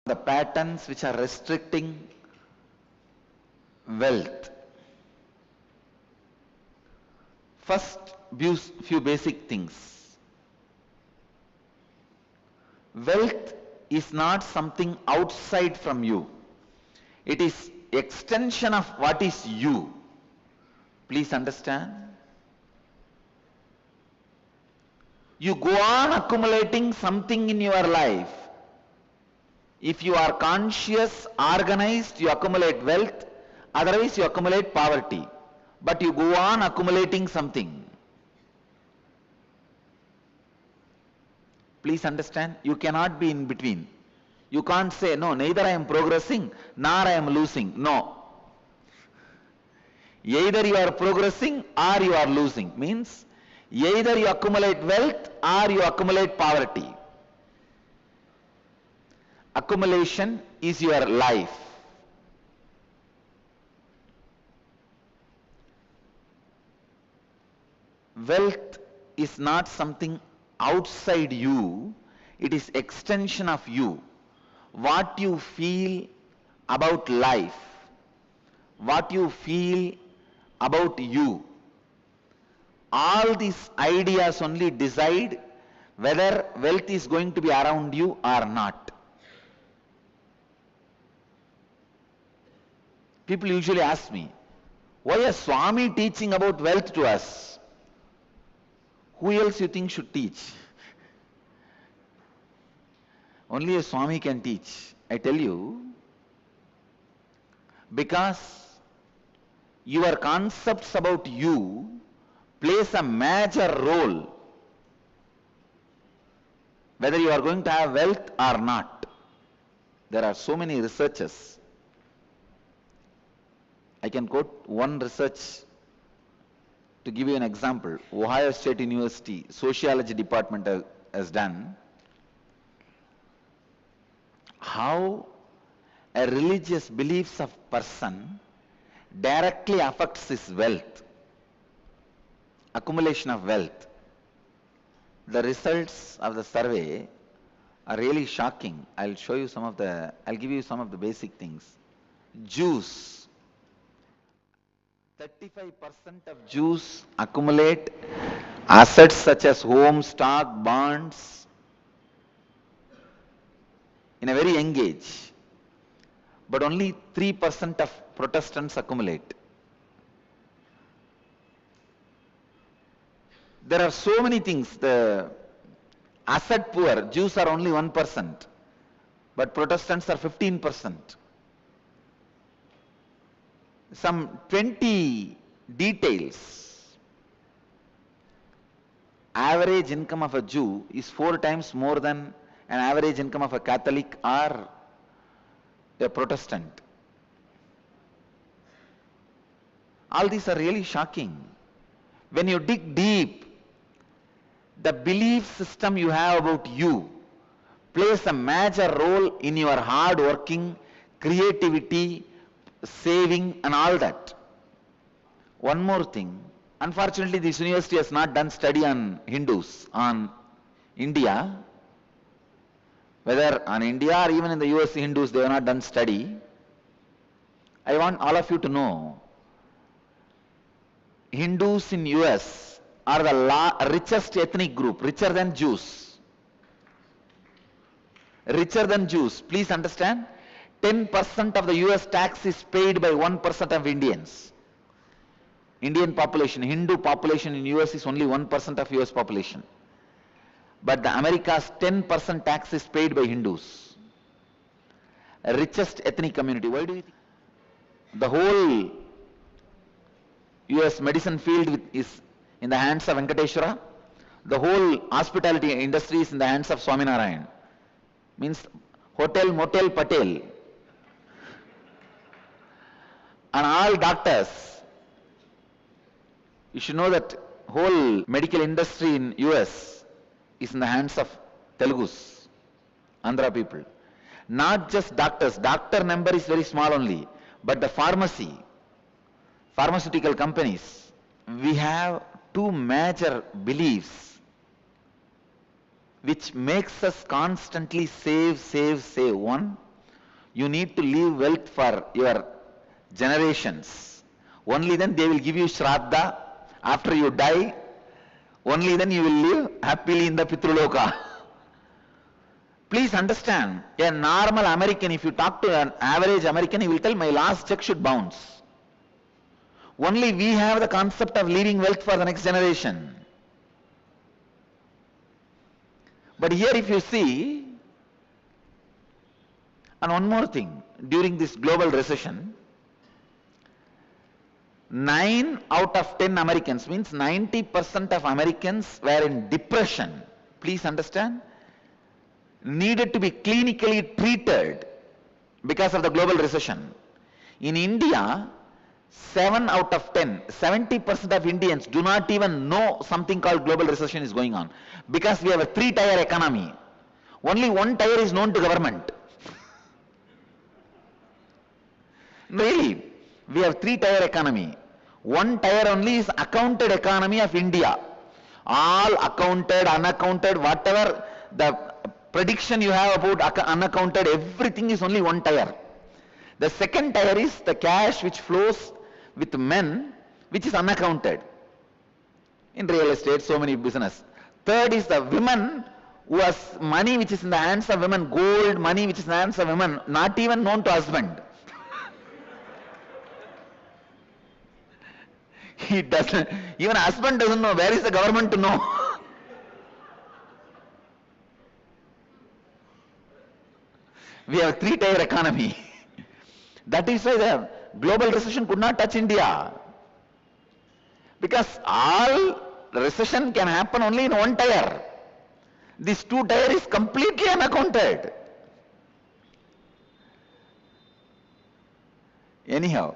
the patterns which are restricting wealth. First, few basic things. Wealth is not something outside from you. It is extension of what is you. Please understand. You go on accumulating something in your life. If you are conscious, organized, you accumulate wealth. Otherwise, you accumulate poverty. But you go on accumulating something. Please understand, you cannot be in between. You can't say, no, neither I am progressing, nor I am losing. No. Either you are progressing or you are losing. Means, either you accumulate wealth or you accumulate poverty. Accumulation is your life. Wealth is not something outside you, it is extension of you. What you feel about life, what you feel about you, all these ideas only decide whether wealth is going to be around you or not. People usually ask me, why is Swami teaching about wealth to us? Who else you think should teach? Only a Swami can teach. I tell you, because your concepts about you plays a major role whether you are going to have wealth or not. There are so many researches. I can quote one research to give you an example. Ohio State University Sociology Department has done how a religious beliefs of person directly affects his wealth, accumulation of wealth. The results of the survey are really shocking. I'll give you some of the basic things. Jews, 35% of Jews accumulate assets such as home, stock, bonds in a very young age. But only 3% of Protestants accumulate. There are so many things. The asset poor, Jews are only 1%, but Protestants are 15%. Some 20 details. Average income of a Jew is 4 times more than an average income of a Catholic or a Protestant. All these are really shocking. When you dig deep, the belief system you have about you plays a major role in your hard working, creativity, saving and all that. One more thing, unfortunately this university has not done study on Hindus, on India, whether on India or even in the US Hindus, they have not done study. I want all of you to know, Hindus in US are the richest ethnic group, richer than Jews. Richer than Jews, please understand. 10% of the US tax is paid by 1% of Indians. Indian population, Hindu population in US is only 1% of US population. But the America's 10% tax is paid by Hindus. Richest ethnic community. Why do you think? The whole US medicine field is in the hands of Venkateshwara. The whole hospitality industry is in the hands of Swaminarayan. Means hotel, motel, patel. And all doctors, you should know that whole medical industry in US is in the hands of Telugus, Andhra people. Not just doctors, doctor number is very small only, but the pharmaceutical companies, we have two major beliefs which makes us constantly save. One, You need to leave wealth for your generations. Only then they will give you Shraddha. After you die, only then you will live happily in the Pitruloka. Please understand, a normal American, if you talk to an average American, he will tell, my last check should bounce. Only we have the concept of leaving wealth for the next generation. But here if you see, and one more thing, during this global recession, 9 out of 10 Americans, means 90% of Americans were in depression. Please understand, needed to be clinically treated because of the global recession. In India, 7 out of 10, 70% of Indians do not even know something called global recession is going on, because we have a 3-tier economy. Only 1 tier is known to government. Really, we have 3-tier economy. 1 tier only is accounted economy of India. All accounted, unaccounted, whatever the prediction you have about unaccounted, everything is only 1 tier. The 2nd tier is the cash which flows with men, which is unaccounted. In real estate, so many business. 3rd is the women, who has money which is in the hands of women, gold money which is in the hands of women, not even known to husband. He doesn't, even husband doesn't know. Where is the government to know? We have a 3-tier economy. That is why the global recession could not touch India. Because all recession can happen only in 1 tier. This 2 tier is completely unaccounted. Anyhow,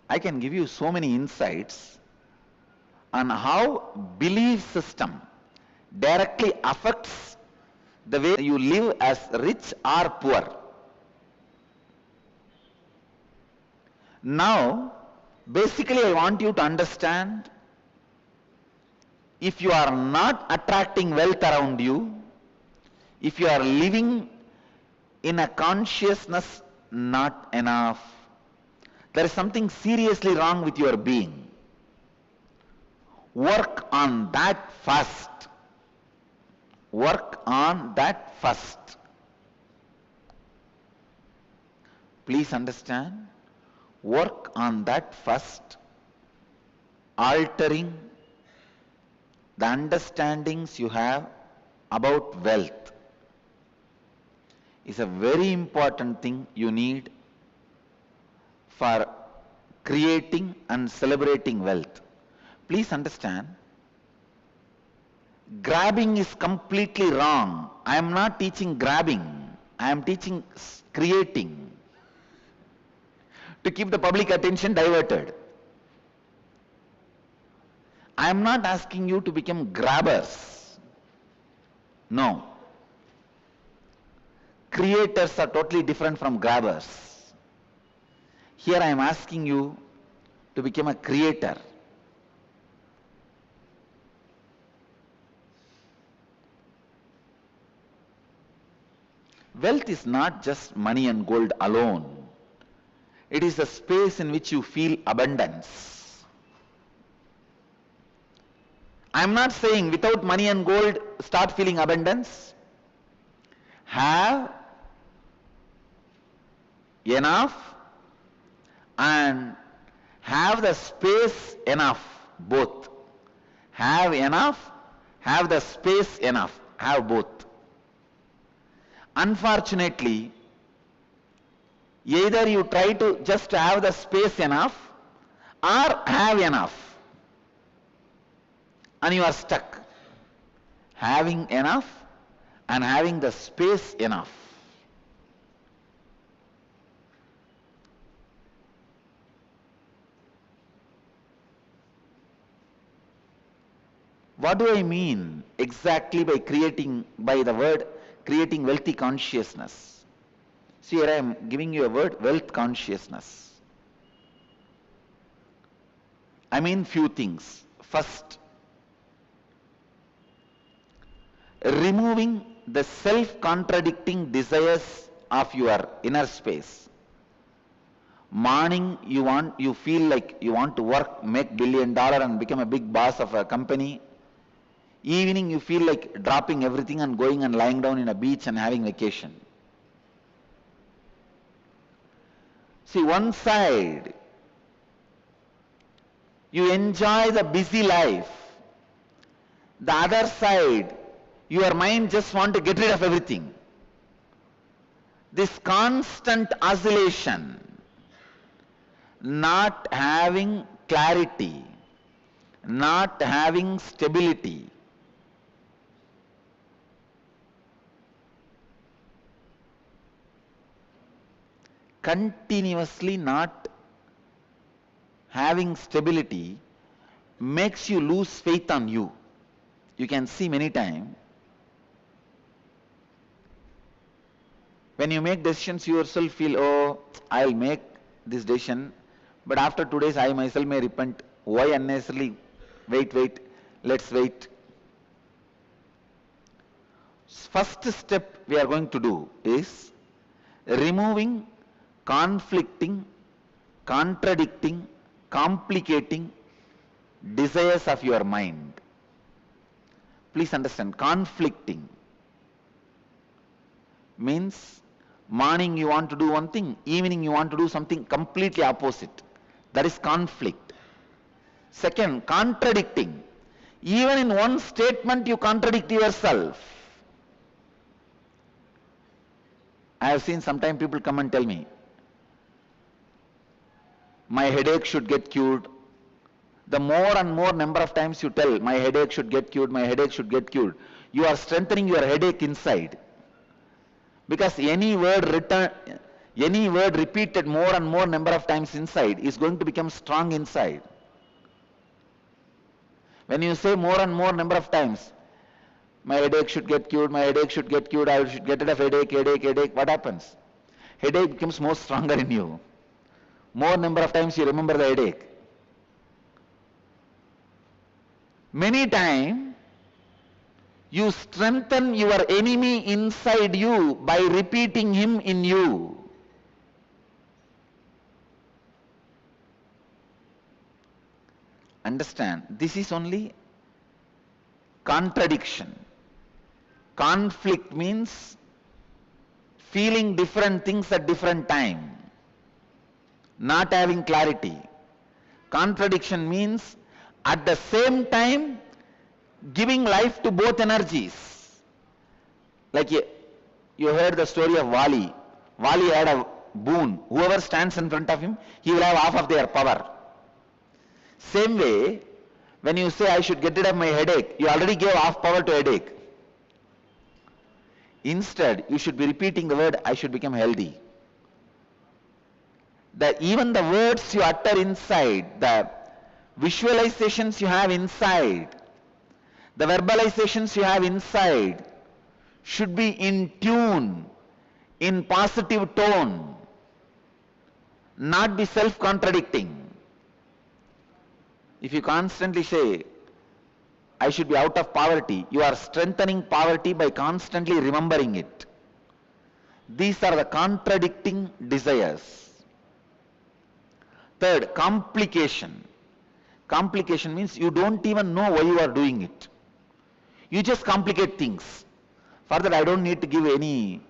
I can give you so many insights on how belief system directly affects the way you live as rich or poor. Now, basically I want you to understand, if you are not attracting wealth around you, if you are living in a consciousness not enough, there is something seriously wrong with your being. Work on that first. Work on that first. Please understand, work on that first, altering the understandings you have about wealth is a very important thing you need for creating and celebrating wealth. Please understand, grabbing is completely wrong. I am not teaching grabbing. I am teaching creating, to keep the public attention diverted. I am not asking you to become grabbers. No. Creators are totally different from grabbers. Here I am asking you to become a creator. Wealth is not just money and gold alone. It is a space in which you feel abundance. I am not saying without money and gold start feeling abundance. Have enough and have the space enough, both. Have enough, have the space enough, have both. Unfortunately, either you try to just have the space enough or have enough, and you are stuck. Having enough and having the space enough. What do I mean exactly by by the word creating wealthy consciousness? See, here I am giving you a word, wealth consciousness. I mean few things. First, removing the self-contradicting desires of your inner space. Morning you feel like you want to work, make $1 billion and become a big boss of a company. Evening you feel like dropping everything and going and lying down in a beach and having vacation. See, one side, you enjoy the busy life. The other side, your mind just want to get rid of everything. This constant oscillation, not having clarity, not having stability, continuously not having stability makes you lose faith on you. You can see many times when you make decisions, you yourself feel, oh, I'll make this decision, but after 2 days I myself may repent. Why unnecessarily? Wait, let's wait. First step we are going to do is removing conflicting, contradicting, complicating desires of your mind. Please understand, conflicting means morning you want to do one thing, evening you want to do something completely opposite. That is conflict. Second, contradicting. Even in one statement you contradict yourself. I have seen sometimes people come and tell me, my headache should get cured. The more and more number of times you tell, my headache should get cured, my headache should get cured, you are strengthening your headache inside. Because any word repeated more and more number of times inside is going to become strong inside. When you say more and more number of times, my headache should get cured, my headache should get cured, I should get rid of headache, what happens? Headache becomes more stronger in you. More number of times you remember the headache. Many times you strengthen your enemy inside you by repeating him in you. Understand, this is only contradiction. Conflict means feeling different things at different time, not having clarity. Contradiction means at the same time giving life to both energies. Like you heard the story of Wali. Wali had a boon. Whoever stands in front of him, he will have half of their power. Same way, when you say I should get rid of my headache, you already gave half power to headache. Instead, you should be repeating the word, I should become healthy. Even the words you utter inside, the visualizations you have inside, the verbalizations you have inside should be in tune, in positive tone, not be self-contradicting. If you constantly say, I should be out of poverty, you are strengthening poverty by constantly remembering it. These are the contradicting desires. Third, complication. Complication means you don't even know why you are doing it. You just complicate things. Further, I don't need to give any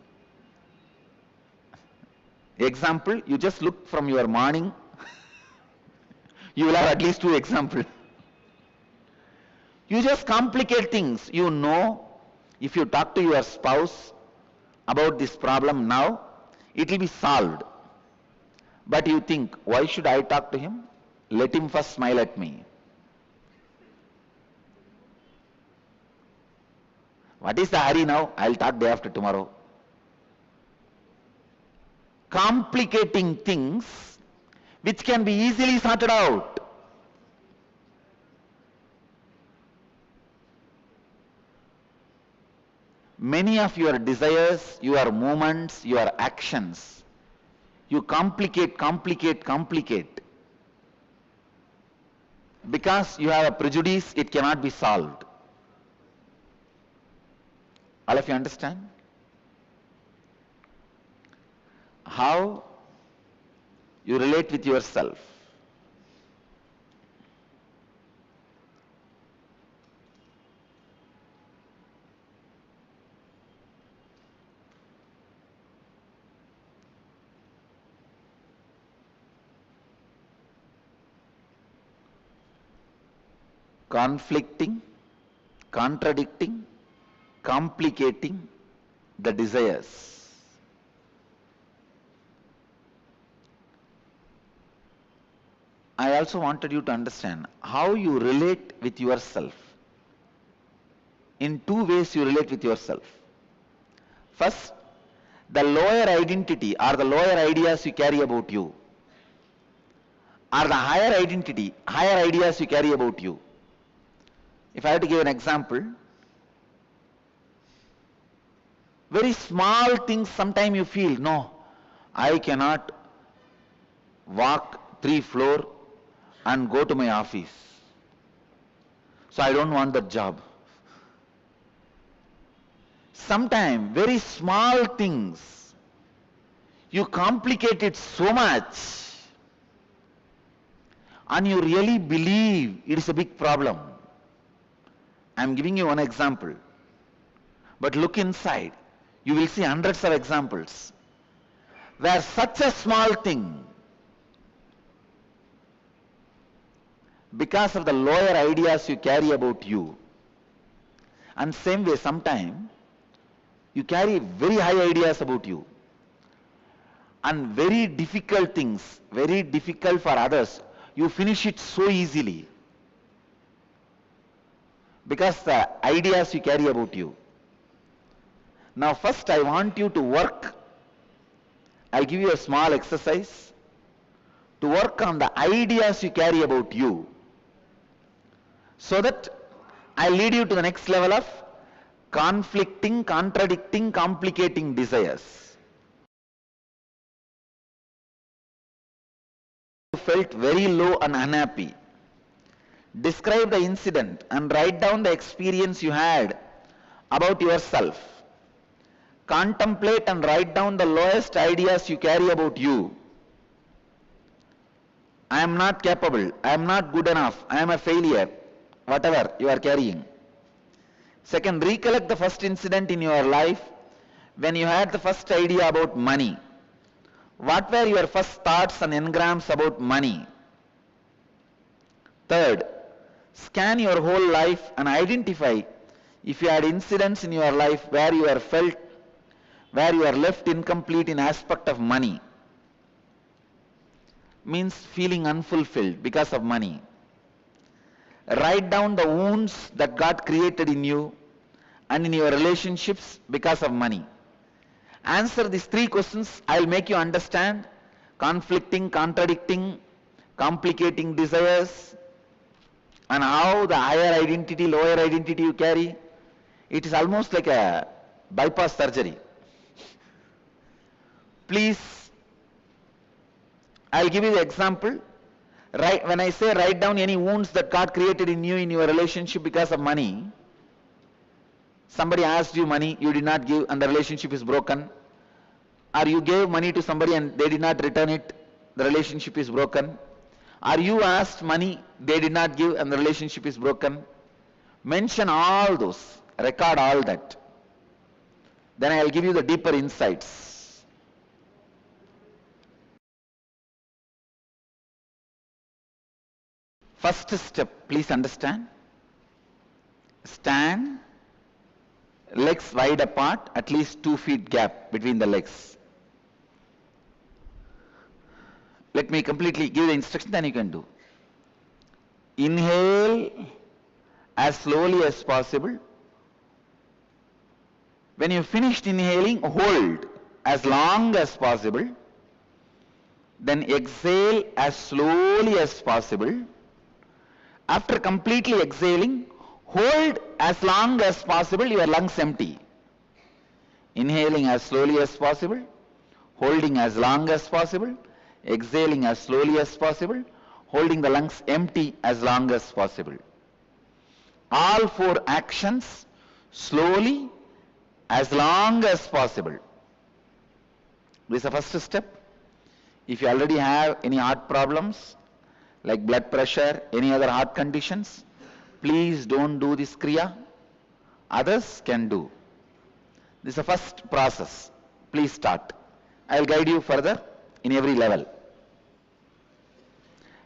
example. You just look from your morning. You will have at least 2 examples. You just complicate things. You know, if you talk to your spouse about this problem now, it will be solved. But you think, why should I talk to him? Let him first smile at me. What is the hurry now? I'll talk day after tomorrow. Complicating things which can be easily sorted out. Many of your desires, your movements, your actions, you complicate. Because you have a prejudice, it cannot be solved. All of you understand? How you relate with yourself. Conflicting, contradicting, complicating the desires. I also wanted you to understand how you relate with yourself. In two ways you relate with yourself. First, the lower identity or the lower ideas you carry about you, or the higher identity, higher ideas you carry about you. If I have to give an example, very small things sometimes you feel, no, I cannot walk 3 floors and go to my office. So I don't want that job. Sometimes very small things, you complicate it so much and you really believe it is a big problem. I am giving you one example. But look inside. You will see hundreds of examples where such a small thing, because of the lower ideas you carry about you, and same way sometimes you carry very high ideas about you, and very difficult things, very difficult for others, you finish it so easily because the ideas you carry about you. Now first I want you to work. I'll give you a small exercise to work on the ideas you carry about you, so that I'll lead you to the next level of conflicting, contradicting, complicating desires. You felt very low and unhappy. Describe the incident and write down the experience you had about yourself. Contemplate and write down the lowest ideas you carry about you. I am not capable, I am not good enough, I am a failure, whatever you are carrying. Second, recollect the first incident in your life when you had the first idea about money. What were your first thoughts and engrams about money? Third, scan your whole life and identify if you had incidents in your life where you are left incomplete in aspect of money. Means feeling unfulfilled because of money. Write down the wounds that got created in you and in your relationships because of money. Answer these 3 questions. I'll make you understand conflicting, contradicting, complicating desires, and how the higher identity, lower identity you carry. It is almost like a bypass surgery. Please, I'll give you the example. When I say write down any wounds that got created in you in your relationship because of money, somebody asked you money, you did not give and the relationship is broken. Or you gave money to somebody and they did not return it, the relationship is broken. Or you asked money, they did not give and the relationship is broken. Mention all those, record all that. Then I'll give you the deeper insights. First step, please understand. Stand, legs wide apart, at least 2 feet gap between the legs. Let me completely give the instruction, then you can do. Inhale as slowly as possible. When you finished inhaling, hold as long as possible. Then exhale as slowly as possible. After completely exhaling, hold as long as possible your lungs empty. Inhaling as slowly as possible, holding as long as possible, exhaling as slowly as possible, holding the lungs empty as long as possible. All 4 actions slowly as long as possible. This is the first step. If you already have any heart problems, like blood pressure, any other heart conditions, please don't do this kriya. Others can do. This is the first process. Please start. I will guide you further in every level.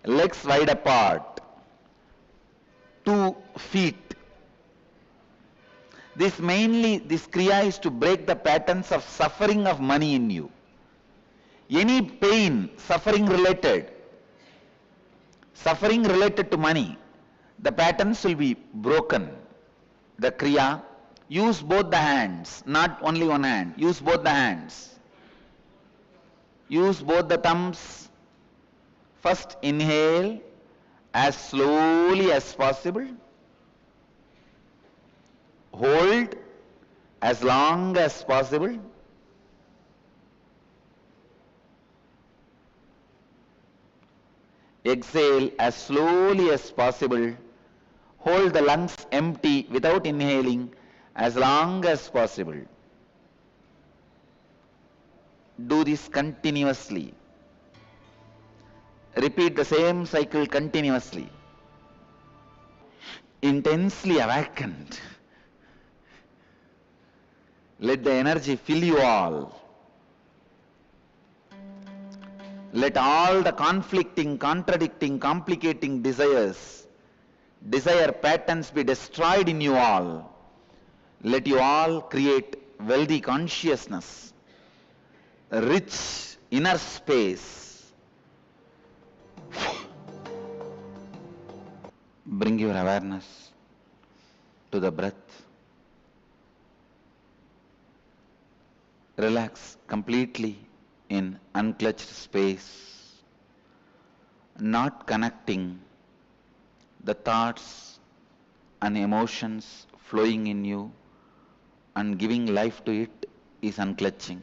Legs wide apart. 2 feet. This kriya is to break the patterns of suffering of money in you. Any pain, suffering related to money, the patterns will be broken. The kriya, use both the hands, not only one hand, use both the hands. Use both the thumbs. First inhale as slowly as possible. Hold as long as possible. Exhale as slowly as possible. Hold the lungs empty without inhaling as long as possible. Do this continuously. Repeat the same cycle continuously. Intensely awakened. Let the energy fill you all. Let all the conflicting, contradicting, complicating desire patterns be destroyed in you all. Let you all create wealthy consciousness, rich inner space. Bring your awareness to the breath. Relax completely in unclutched space, not connecting the thoughts and emotions flowing in you and giving life to it is unclutching.